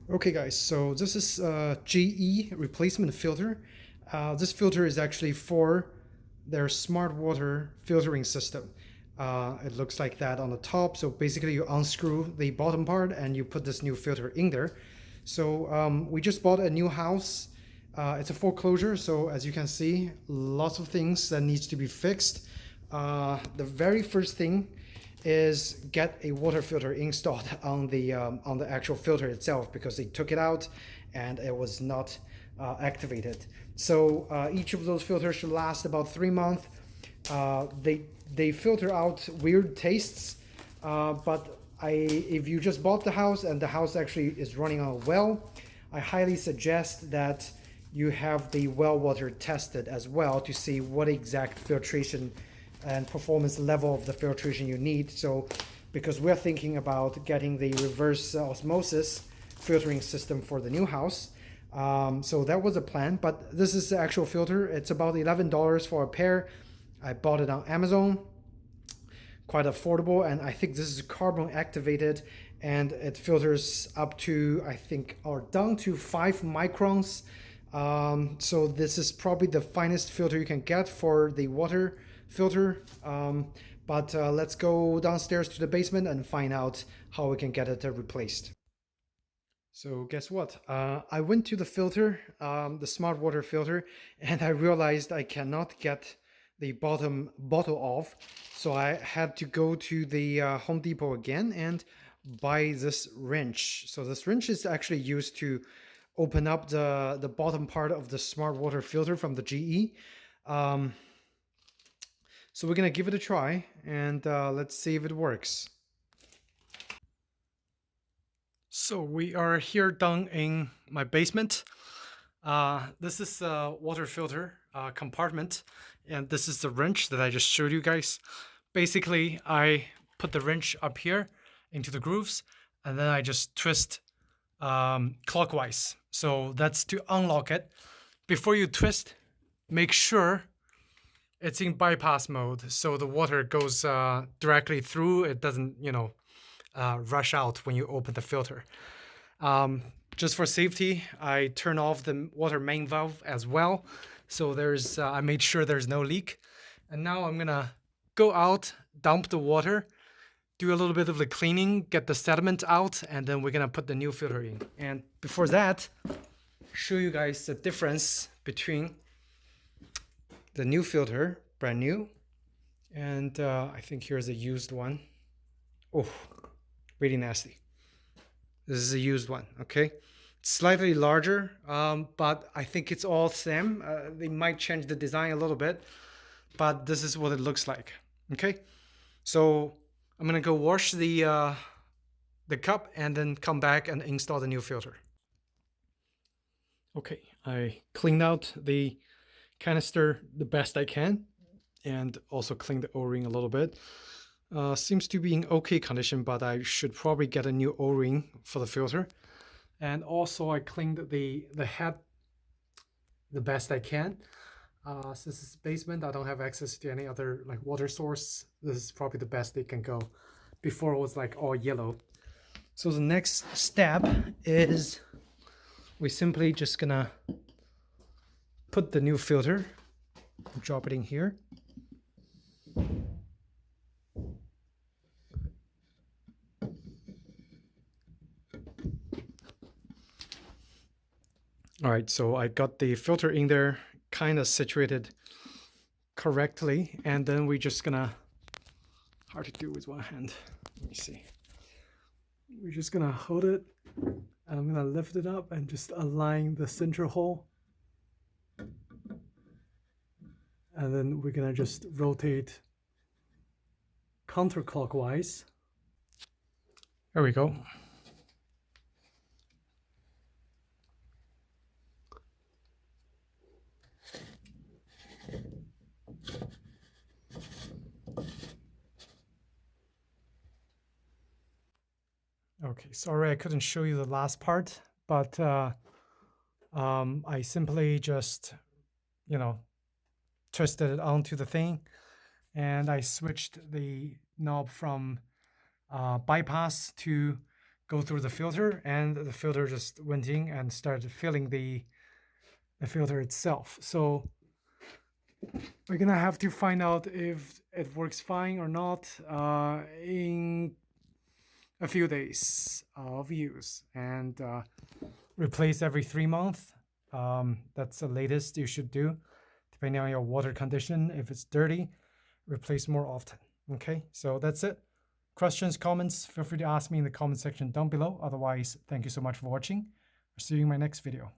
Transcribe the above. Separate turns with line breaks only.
Okay guys, so this is a GE replacement filter. This filter is actually for their smart water filtering system. It looks like that on the top. So basically you unscrew the bottom part and you put this new filter in there. So we just bought a new house. It's a foreclosure, so as you can see, lots of things that needs to be fixed. The very first thing is get a water filter installed on the actual filter itself, because they took it out and it was not activated. So each of those filters should last about 3 months. They filter out weird tastes, but if you just bought the house and the house actually is running on a well, I highly suggest that you have the well water tested as well to see what exact filtration and performance level of the filtration you need. So because we're thinking about getting the reverse osmosis filtering system for the new house. So that was a plan, but this is the actual filter. It's about $11 for a pair. I bought it on Amazon, quite affordable, and I think this is carbon activated, and it filters up to, I think, or down to 5 microns. So this is probably the finest filter you can get for the water filter. But let's go downstairs to the basement and find out how we can get it replaced. So guess what? I went to the filter, the smart water filter, and I realized I cannot get the bottom bottle off. So I had to go to the Home Depot again and buy this wrench. So this wrench is actually used to open up the bottom part of the smart water filter from the GE. So we're gonna give it a try and let's see if it works. So we are here down in my basement. This is a water filter compartment, and this is the wrench that I just showed you guys. Basically, I put the wrench up here into the grooves, and then I just twist clockwise. So that's to unlock it. Before you twist, make sure it's in bypass mode, so the water goes directly through. It doesn't, rush out when you open the filter. Just for safety, I turn off the water main valve as well. So I made sure there's no leak. And now I'm gonna go out, dump the water, do a little bit of the cleaning, get the sediment out, and then we're gonna put the new filter in. And before that, show you guys the difference between the new filter, brand new, and I think here's a used one. Oh, really nasty. This is a used one, okay? It's slightly larger, but I think it's all same. They might change the design a little bit, but this is what it looks like, okay? So I'm gonna go wash the cup and then come back and install the new filter. Okay, I cleaned out the canister the best I can and also cleaned the O-ring a little bit. Seems to be in okay condition, but I should probably get a new O-ring for the filter. And also I cleaned the head the best I can. Since it's basement, I don't have access to any other like water source. This is probably the best they can go. Before it was like all yellow. So the next step is we simply just gonna put the new filter, drop it in here. All right, so I got the filter in there, kind of situated correctly, and then we're just gonna, hard to do with one hand. Let me see. We're just gonna hold it, and I'm gonna lift it up and just align the central hole. And then we're gonna just rotate counterclockwise. There we go. Okay, sorry I couldn't show you the last part, but I simply just, twisted it onto the thing, and I switched the knob from bypass to go through the filter, and the filter just went in and started filling the filter itself. So we're gonna have to find out if it works fine or not in a few days of use, and replace every 3 months. That's the latest you should do, depending on your water condition. If it's dirty, replace more often. Okay, so that's it. Questions, comments, feel free to ask me in the comment section down below. Otherwise, thank you so much for watching. I'll see you in my next video.